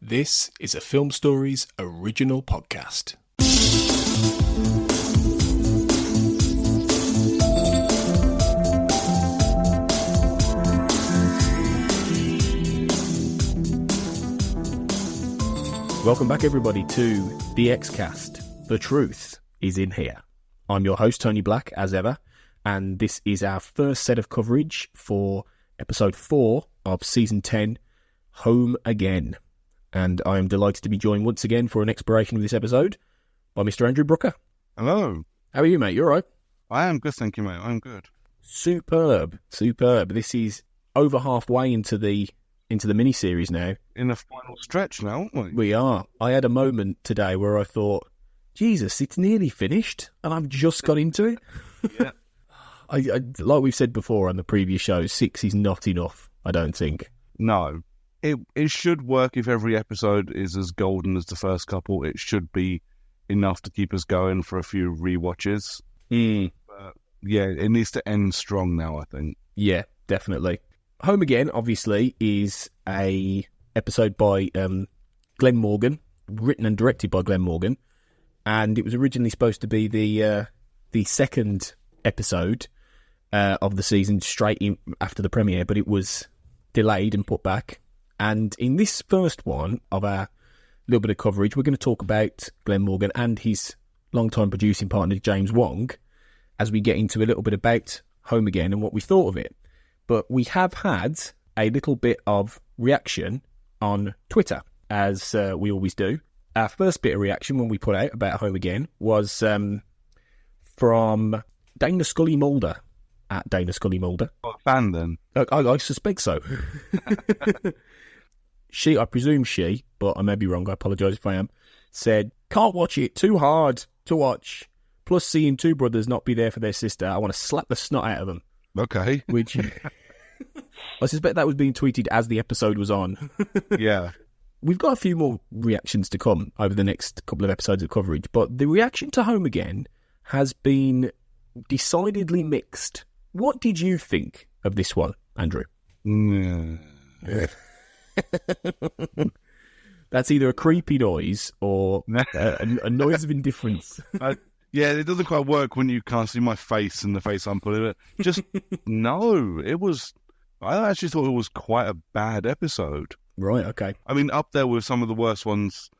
This is a Film Stories original podcast. Welcome back, everybody, to the Xcast. The truth is in here. I'm your host, Tony Black, as ever, and this is our first set of coverage for episode 4 of season 10, Home Again. And I am delighted to be joined once again for an exploration of this episode by Mr. Andrew Brooker. Hello. How are you, mate? You all right? I am good, thank you, mate. I'm good. Superb. This is over halfway into the mini-series now. In the final stretch now, aren't we? We are. I had a moment today where I thought, Jesus, it's nearly finished, and I've just got into it. Yeah. I like we've said before on the previous shows, 6 is not enough, I don't think. No. It should work if every episode is as golden as the first couple. It should be enough to keep us going for a few rewatches. But yeah, it needs to end strong now, I think. Yeah, definitely. Home Again, obviously, is a episode by Glen Morgan, written and directed by Glen Morgan, and it was originally supposed to be the second episode of the season, straight in after the premiere, but it was delayed and put back. And in this first one of our little bit of coverage, we're going to talk about Glen Morgan and his longtime producing partner, James Wong, as we get into a little bit about Home Again and what we thought of it. But we have had a little bit of reaction on Twitter, as we always do. Our first bit of reaction when we put out about Home Again was from Dana Scully Mulder, at Dana Scully Mulder. What a fan, then? I suspect so. I presume she, but I may be wrong, I apologise if I am, said, "Can't watch it, too hard to watch. Plus seeing two brothers not be there for their sister, I want to slap the snot out of them." Okay. Which, I suspect that was being tweeted as the episode was on. Yeah. We've got a few more reactions to come over the next couple of episodes of coverage, but the reaction to Home Again has been decidedly mixed. What did you think of this one, Andrew? That's either a creepy noise or a noise of indifference. Yeah, it doesn't quite work when you can't see my face and the face I'm putting it. Just, no, it was... I actually thought it was quite a bad episode. Right, okay. I mean, up there with some of the worst ones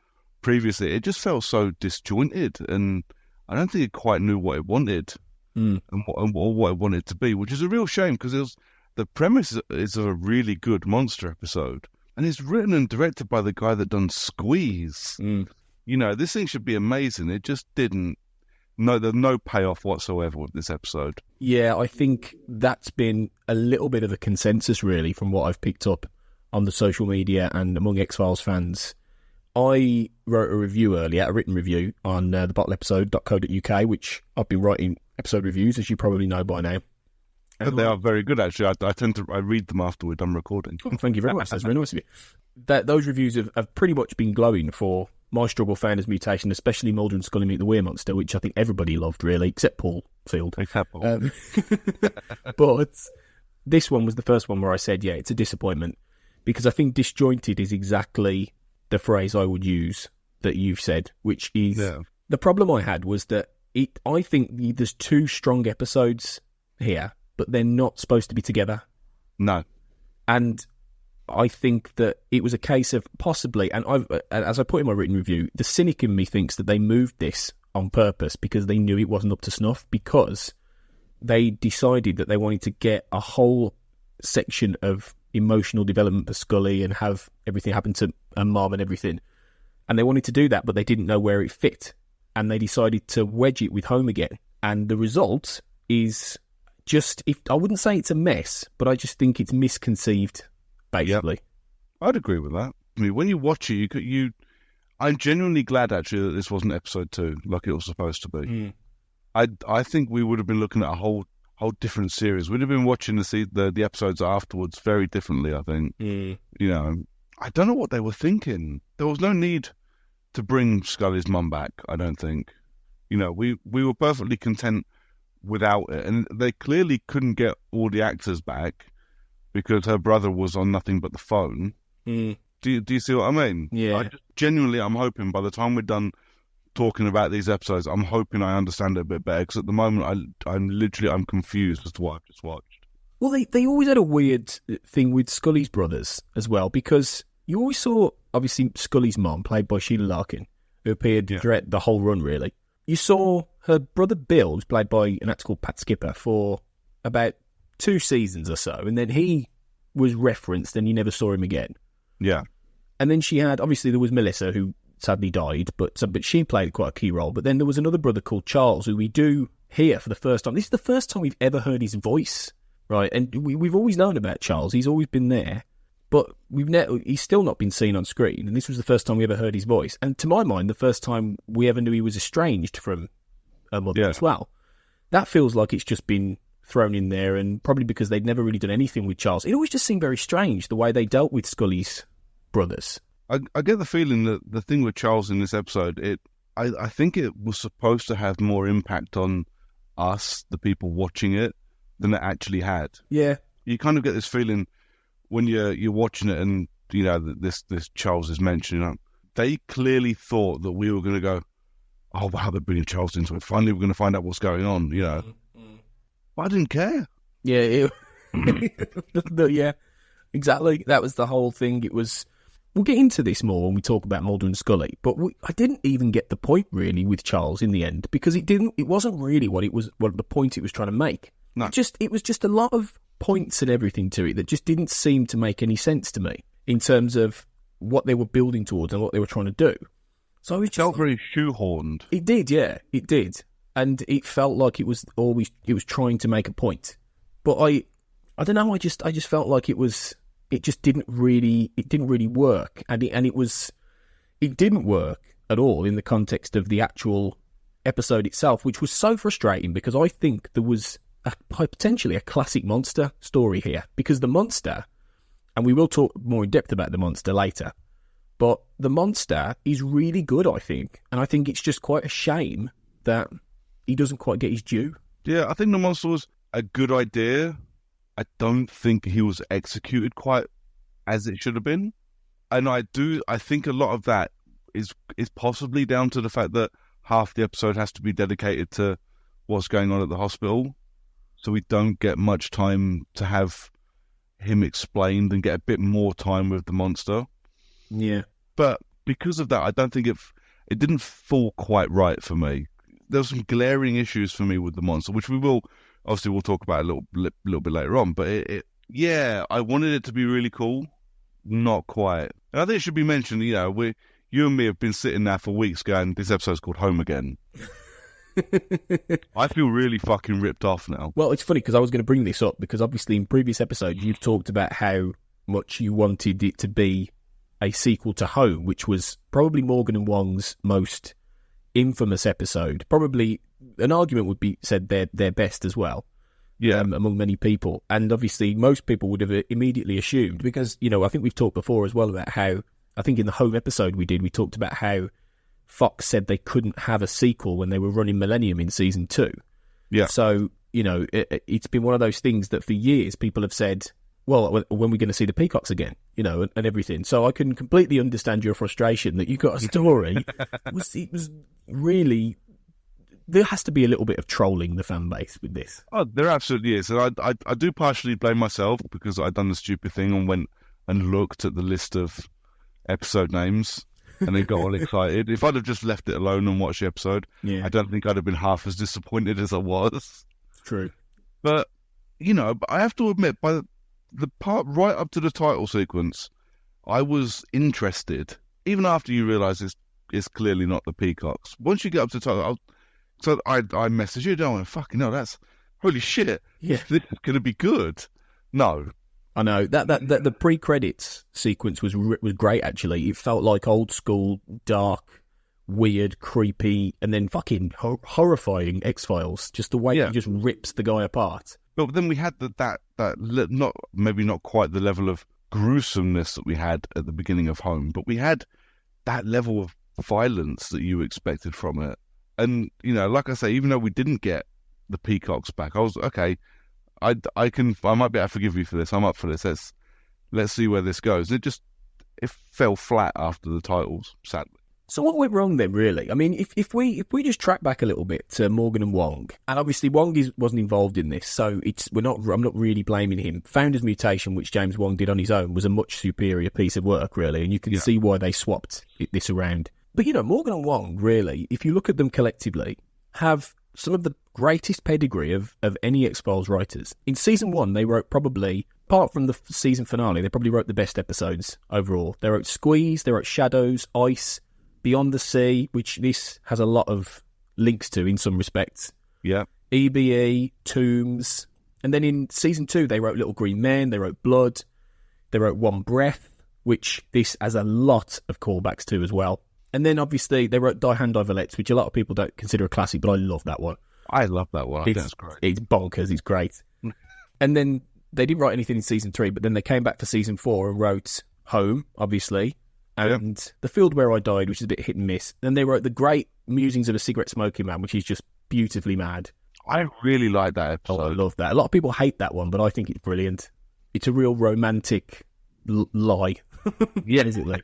previously. It just felt so disjointed, and I don't think it quite knew what it wanted and what it wanted to be, which is a real shame, because the premise is of a really good monster episode, and it's written and directed by the guy that done Squeeze. You know, this thing should be amazing. It just didn't. No, there's no payoff whatsoever with this episode. Yeah, I think that's been a little bit of a consensus, really, from what I've picked up on the social media and among X-Files fans. I wrote a review earlier, a written review, on thebottleepisode.co.uk, which I've been writing episode reviews, as you probably know by now. And they are very good, actually. I read them after we're done recording. Oh, thank you very much. That's very nice of you. Those reviews have pretty much been glowing for My Struggle, Founders Mutation, especially Mulder and Scully Meet the Weir Monster, which I think everybody loved, really, except Paul Field. Except Paul. But this one was the first one where I said, yeah, it's a disappointment, because I think disjointed is exactly the phrase I would use that you've said, which is... Yeah. The problem I had was that I think there's two strong episodes here, but they're not supposed to be together. No. And I think that it was a case of possibly, and as I put in my written review, the cynic in me thinks that they moved this on purpose because they knew it wasn't up to snuff, because they decided that they wanted to get a whole section of emotional development for Scully and have everything happen to her mom and everything. And they wanted to do that, but they didn't know where it fit. And they decided to wedge it with Home Again. And the result is just, I wouldn't say it's a mess, but I just think it's misconceived, basically. Yep. I'd agree with that. I mean, when you watch it, I'm genuinely glad, actually, that this wasn't episode 2, like it was supposed to be. I think we would have been looking at a whole different series. We'd have been watching the episodes afterwards very differently, I think. You know, I don't know what they were thinking. There was no need to bring Scully's mum back, I don't think. You know, we were perfectly content without it, and they clearly couldn't get all the actors back because her brother was on nothing but the phone. Do you see what I mean? Yeah. Genuinely, I'm hoping by the time we're done talking about these episodes, I'm hoping I understand it a bit better, because at the moment I'm confused as to what I've just watched. Well, they always had a weird thing with Scully's brothers as well, because you always saw, obviously, Scully's mom, played by Sheila Larkin, who appeared throughout the whole run, really. You saw her brother Bill, who's played by an actor called Pat Skipper, for about 2 seasons or so, and then he was referenced and you never saw him again. Yeah. And then she had, obviously, there was Melissa, who sadly died, but she played quite a key role. But then there was another brother called Charles, who we do hear for the first time. This is the first time we've ever heard his voice, right? And we've always known about Charles. He's always been there, but he's still not been seen on screen. And this was the first time we ever heard his voice. And to my mind, the first time we ever knew he was estranged from her mother as well. That feels like it's just been thrown in there, and probably because they'd never really done anything with Charles. It always just seemed very strange, the way they dealt with Scully's brothers. I get the feeling that the thing with Charles in this episode, I think it was supposed to have more impact on us, the people watching it, than it actually had. Yeah. You kind of get this feeling when you're watching it, and you know this Charles is mentioned. They clearly thought that we were going to go, oh wow, they're bringing Charles into it. Finally, we're going to find out what's going on. You know, but I didn't care. Yeah, yeah, exactly. That was the whole thing. It was. We'll get into this more when we talk about Mulder and Scully, but I didn't even get the point really with Charles in the end, because it wasn't really what the point it was trying to make. No. It was just a lot of points and everything to it that just didn't seem to make any sense to me in terms of what they were building towards and what they were trying to do. So it felt very shoehorned. It did, yeah, it did, and it felt like it was trying to make a point. But I don't know. I just felt like it just didn't really work, and it didn't work at all in the context of the actual episode itself, which was so frustrating, because I think there was potentially a classic monster story here, because the monster, and we will talk more in depth about the monster later, but the monster is really good, I think, and I think it's just quite a shame that he doesn't quite get his due. Yeah, I think the monster was a good idea. I don't think he was executed quite as it should have been. And I think a lot of that is possibly down to the fact that half the episode has to be dedicated to what's going on at the hospital. So we don't get much time to have him explained and get a bit more time with the monster. Yeah. But because of that, I don't think it didn't fall quite right for me. There were some glaring issues for me with the monster, which we'll talk about a little bit later on. But I wanted it to be really cool, not quite. And I think it should be mentioned, you know, you and me have been sitting there for weeks going, this episode's called Home Again. I feel really fucking ripped off now. Well, it's funny because I was going to bring this up, because obviously in previous episodes you've talked about how much you wanted it to be a sequel to Home, which was probably Morgan and Wong's most infamous episode. Probably an argument would be said their best as well. Yeah, among many people. And obviously most people would have immediately assumed, because, you know, I think we've talked before as well about how, I think in the Home episode we talked about how Fox said they couldn't have a sequel when they were running Millennium in season 2. Yeah. So, you know, it's been one of those things that for years people have said, well, when we're going to see the Peacocks again, you know, and everything. So I can completely understand your frustration that you got a story. It was really... There has to be a little bit of trolling the fan base with this. Oh, there absolutely is. And I do partially blame myself, because I'd done the stupid thing and went and looked at the list of episode names and then got all excited. If I'd have just left it alone and watched the episode, I don't think I'd have been half as disappointed as I was. True. But, you know, I have to admit, by the part right up to the title sequence, I was interested, even after you realise it's clearly not the Peacocks. Once you get up to the title, I messaged you, don't I? Fucking hell, that's holy shit. Yeah, this is going to be good. No, I know that the pre-credits sequence was great. Actually, it felt like old school, dark, weird, creepy, and then fucking horrifying X-Files. Just the way it just rips the guy apart. But then we had that not quite the level of gruesomeness that we had at the beginning of Home, but we had that level of violence that you expected from it. And, you know, like I say, even though we didn't get the Peacocks back, I was, okay, I might be able to forgive you for this. I'm up for this. Let's see where this goes. And it fell flat after the titles, sadly. So what went wrong then, really? I mean, if we just track back a little bit to Morgan and Wong, and obviously Wong wasn't involved in this, so I'm not really blaming him. Founder's Mutation, which James Wong did on his own, was a much superior piece of work, really, and you can see why they swapped this around. But Morgan and Wong, really, if you look at them collectively, have some of the greatest pedigree of any X-Files writers. In season 1, they wrote probably, apart from the season finale, they probably wrote the best episodes overall. They wrote Squeeze, they wrote Shadows, Ice, Beyond the Sea, which this has a lot of links to in some respects. Yeah. EBE, Tombs. And then in season 2, they wrote Little Green Men, they wrote Blood, they wrote One Breath, which this has a lot of callbacks to as well. And then obviously they wrote Die Hand, Die Valets, which a lot of people don't consider a classic, but I love that one. I love that one. I think that's great. It's bonkers, it's great. And then they didn't write anything in season 3, but then they came back for season 4 and wrote Home, obviously. And The Field Where I Died, which is a bit hit and miss. Then they wrote The Great Musings of a Cigarette Smoking Man, which is just beautifully mad. I really like that episode. Oh, I love that. A lot of people hate that one, but I think it's brilliant. It's a real romantic lie. Yeah. Basically.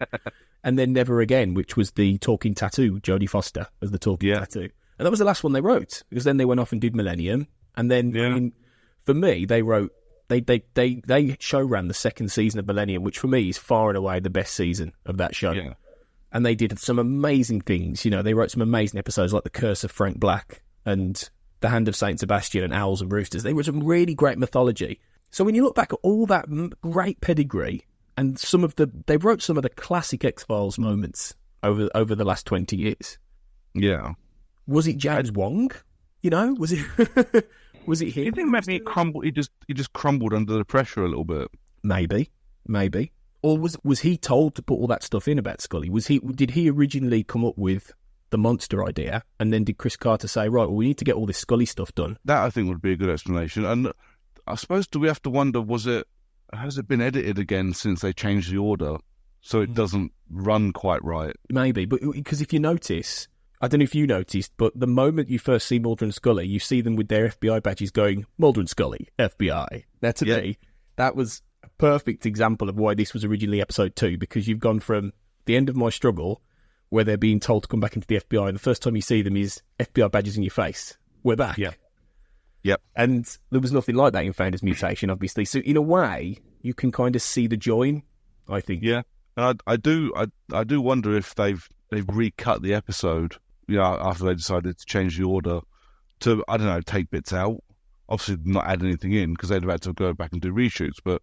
And then Never Again, which was the talking tattoo, Jodie Foster as the talking tattoo. And that was the last one they wrote, because then they went off and did Millennium. And then, I mean, for me, they wrote... They show ran the second season of Millennium, which for me is far and away the best season of that show. Yeah. And they did some amazing things. They wrote some amazing episodes like The Curse of Frank Black and The Hand of Saint Sebastian and Owls and Roosters. They were some really great mythology. So when you look back at all that great pedigree and they wrote some of the classic X-Files moments over the last 20 years. Yeah. Was it James Wong? Was it... Was it him? You think maybe it crumbled? He just crumbled under the pressure a little bit. Maybe. Or was he told to put all that stuff in about Scully? Did he originally come up with the monster idea, and then did Chris Carter say, right, well, we need to get all this Scully stuff done? That I think would be a good explanation. And I suppose, do we have to wonder, has it been edited again since they changed the order so it doesn't run quite right? Maybe, but because if you notice. I don't know if you noticed, but the moment you first see Mulder and Scully, you see them with their FBI badges going, Mulder and Scully, FBI. Now, to me, that was a perfect example of why this was originally episode 2, because you've gone from The End of My Struggle, where they're being told to come back into the FBI, and the first time you see them is FBI badges in your face. We're back. Yeah. Yep. And there was nothing like that in Founder's Mutation, obviously. So, in a way, you can kind of see the join, I think. Yeah. And I do wonder if they've recut the episode. After they decided to change the order to, I don't know, take bits out. Obviously not add anything in, because they'd have had to go back and do reshoots, but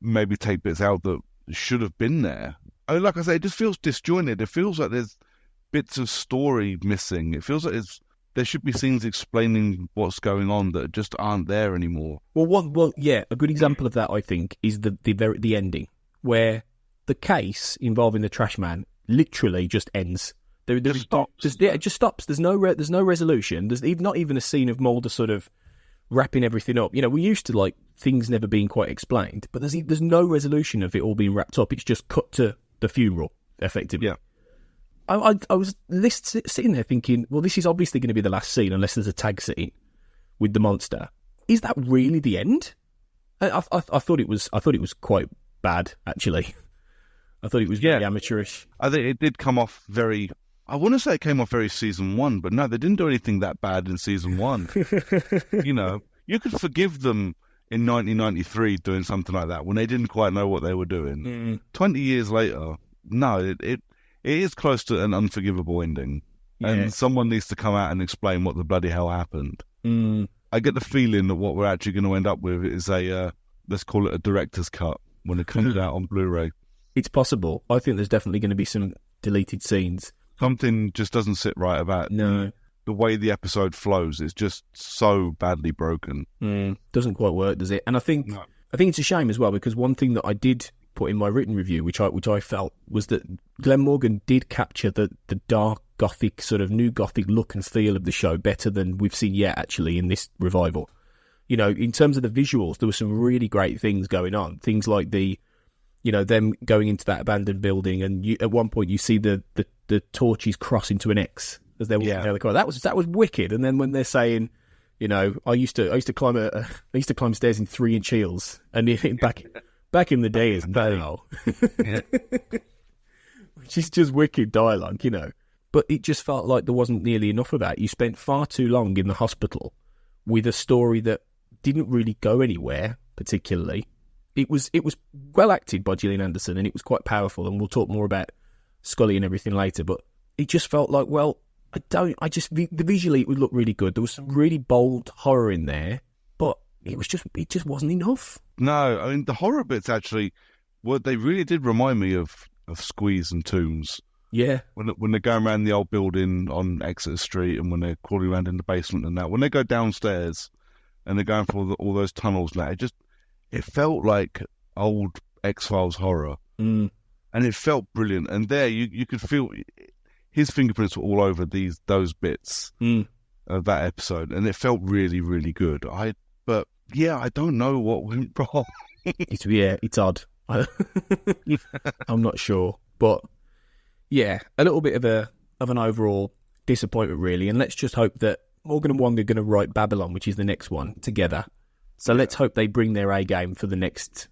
maybe take bits out that should have been there. I mean, like I say, it just feels disjointed. It feels like there's bits of story missing. It feels like there should be scenes explaining what's going on that just aren't there anymore. Well, yeah, a good example of that, I think, is the ending, where the case involving the trash man literally just ends. It just stops. There's no resolution. There's not even a scene of Mulder sort of wrapping everything up. We used to like things never being quite explained, but there's no resolution of it all being wrapped up. It's just cut to the funeral, effectively. Yeah. I was sitting there thinking, well, this is obviously going to be the last scene unless there's a tag scene with the monster. Is that really the end? I thought it was quite bad, actually. I thought it was very amateurish. I think it did come off very. I want to say it came off very season 1, but no, they didn't do anything that bad in season 1. You could forgive them in 1993 doing something like that when they didn't quite know what they were doing. 20 years later, no, it is close to an unforgivable ending. Yeah. And someone needs to come out and explain what the bloody hell happened. I get the feeling that what we're actually going to end up with is let's call it a director's cut when it comes out on Blu-ray. It's possible. I think there's definitely going to be some deleted scenes. Something just doesn't sit right about the way the episode flows. It's just so badly broken. Doesn't quite work, does it? And I think it's a shame as well, because one thing that I did put in my written review, which I felt, was that Glen Morgan did capture the dark gothic, sort of new gothic look and feel of the show better than we've seen yet, actually, in this revival. In terms of the visuals, there were some really great things going on. Things like them going into that abandoned building, and at one point you see the torches cross into an X as they're walking down the corridor. That was wicked. And then when they're saying, I used to climb stairs in 3-inch heels, and back in the day is now. Yeah. Which is just wicked dialogue, you know. But it just felt like there wasn't nearly enough of that. You spent far too long in the hospital with a story that didn't really go anywhere, particularly. It was well acted by Gillian Anderson, and it was quite powerful, and we'll talk more about Scully and everything later, but it just felt like, well, visually it would look really good. There was some really bold horror in there, but it just wasn't enough. No, I mean, the horror bits actually, they really did remind me of Squeeze and Tombs. Yeah. When they're going around the old building on Exeter Street, and when they're crawling around in the basement and that, when they go downstairs and they're going for all those tunnels, like, it felt like old X-Files horror. Mm. And it felt brilliant. And there you could feel his fingerprints were all over those bits of that episode, and it felt really, really good. I don't know what went wrong. It's odd. I'm not sure, but yeah, a little bit of an overall disappointment, really. And let's just hope that Morgan and Wong are going to write Babylon, which is the next one, together. So let's hope they bring their A game for the next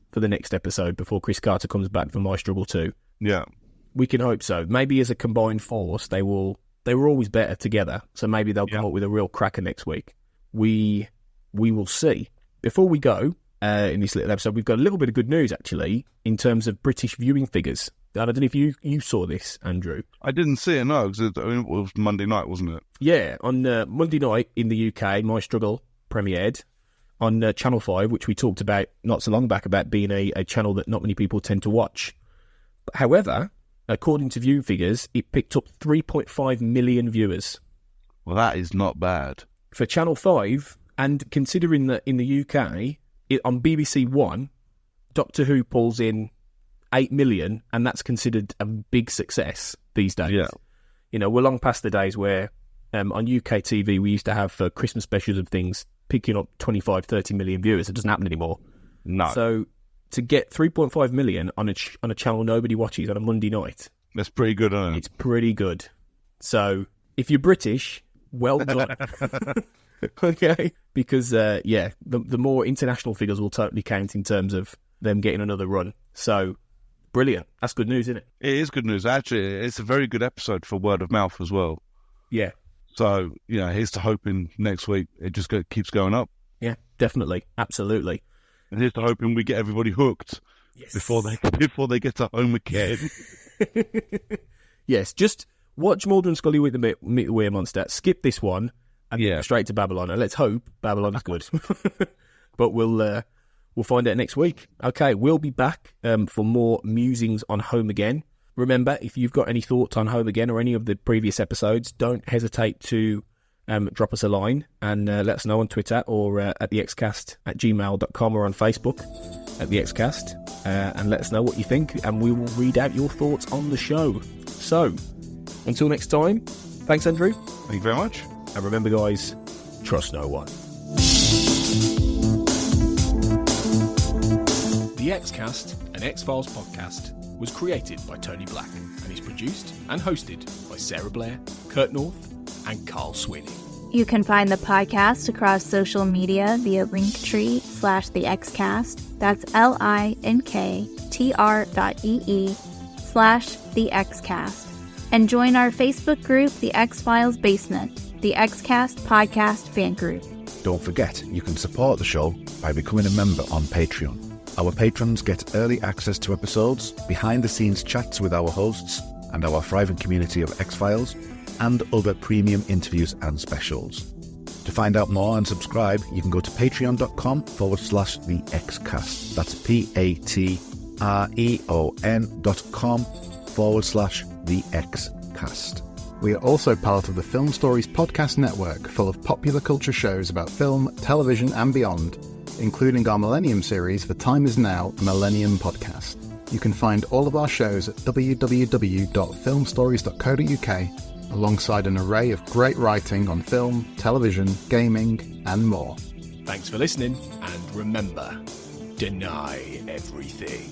episode before Chris Carter comes back for My Struggle 2. Yeah, we can hope so. Maybe as a combined force, they were always better together. So maybe they'll come up with a real cracker next week. We will see. Before we go in this little episode, we've got a little bit of good news actually in terms of British viewing figures. I don't know if you saw this, Andrew. I didn't see it, no, because it was Monday night, wasn't it? Yeah, on Monday night in the UK, My Struggle premiered on Channel 5, which we talked about not so long back, about being a channel that not many people tend to watch. But however, according to viewing figures, it picked up 3.5 million viewers. Well, that is not bad. For Channel 5, and considering that in the UK, on BBC One, Doctor Who pulls in 8 million, and that's considered a big success these days. Yeah. You know, we're long past the days where on UK TV we used to have Christmas specials of things picking up 25, 30 million viewers. It doesn't happen anymore. No. So to get 3.5 million on a channel nobody watches on a Monday night, that's pretty good, isn't it? It's pretty good. So if you're British, well done. Okay, because the more international figures will totally count in terms of them getting another run. So brilliant. That's good news, isn't it? It is good news. Actually, it's a very good episode for word of mouth as well. Yeah. So, here's to hoping next week it just keeps going up. Yeah, definitely. Absolutely. And here's to hoping we get everybody hooked before they get to home again. Yes, just watch Mulder and Scully with the Meet the Weir Monster. Skip this one and go straight to Babylon. And let's hope Babylon is good. But we'll find out next week. Okay, we'll be back for more musings on Home Again. Remember, if you've got any thoughts on Home Again or any of the previous episodes, don't hesitate to drop us a line and let us know on Twitter or at thexcast@gmail.com or on Facebook at thexcast and let us know what you think, and we will read out your thoughts on the show. So, until next time, thanks, Andrew. Thank you very much. And remember, guys, trust no one. The Xcast, an X-Files podcast, was created by Tony Black and is produced and hosted by Sarah Blair, Kurt North, and Carl Sweeney. You can find the podcast across social media via Linktree/The Xcast. That's linktr.ee/The Xcast. And join our Facebook group, The X-Files Basement, the Xcast podcast fan group. Don't forget, you can support the show by becoming a member on Patreon. Our patrons get early access to episodes, behind-the-scenes chats with our hosts and our thriving community of X-Files, and other premium interviews and specials. To find out more and subscribe, you can go to patreon.com/The Xcast. That's patreon.com/The Xcast. We are also part of the Film Stories podcast network, full of popular culture shows about film, television, and beyond, including our Millennium series, The Time Is Now, a Millennium podcast. You can find all of our shows at www.filmstories.co.uk, alongside an array of great writing on film, television, gaming, and more. Thanks for listening, and remember, deny everything.